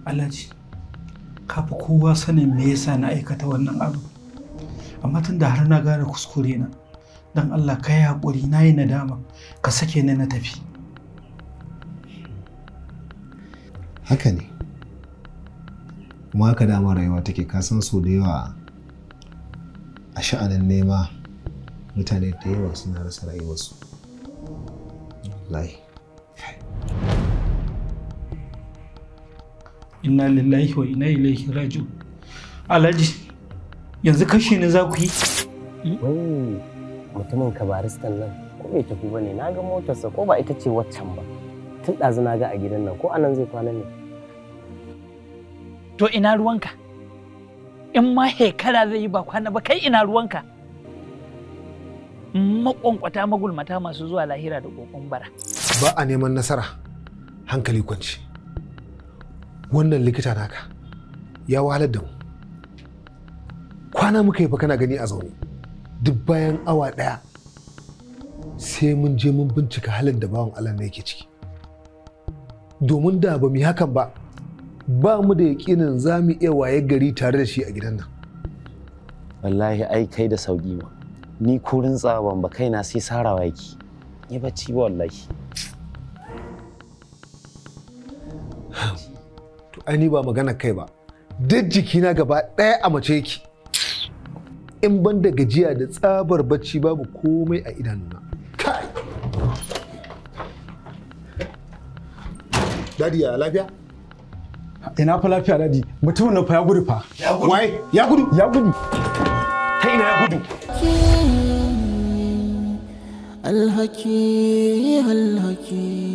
Alhaji, ka fi kowa sanin me yasa na aikata wannan abu. Amma tun da har na gane kuskure na, dan Allah ka yi haƙuri, na yi nadama, ka sake ni na tafi. Haka ne. Kuma haka dama rayuwa take, ka san so da yawa a sha'anin nema mutane da yawa suna rasa rayuwarsu. Wallahi. Inna lillahi wa inna ilaihi raji'un. Alhaji, yanzu kashe ni za ku yi? Wai mutumin kabaristan nan ko bai tafi bane, na ga motarsa ko ba ita ce waccan ba. Tun ɗazu na ga a gidan nan, ko anan zai kwana ne. To ina ruwanka? In ma hekara zai yi ba kwana ba, kai ina ruwanka? Maƙwanƙwata magulmata masu zuwa lahira da ƙoƙon bara. Ba a neman nasara hankali kwanci. Wannan likita naka ya wahalar da mu. Kwana muka yi fa kana gani a zaune. Duk bayan awa ɗaya sai mun je mun bincika halin da bawan Allah ne yake ciki. Domin da ba mu yi hakan ba, ba mu da yaƙinin za mu iya waye gari tare da shi a gidan nan. Wallahi ai kai da sauki ma. Ni kurin tsaban ba kaina sai sarawa yake. Ni bacci ba wallahi. To ai ni ba magana kai ba. Duk jikina gaba ɗaya a mace yake. In ban da gajiya da tsabar bacci babu komai a idanuna. Kai! Dadi ya lafiya? Ina fa lafiya dadi, mutumin nan fa ya gudu fa. Ya gudu. Wai, ya gudu. Ya gudu. Ta ina ya gudu? Alhaki, alhaki.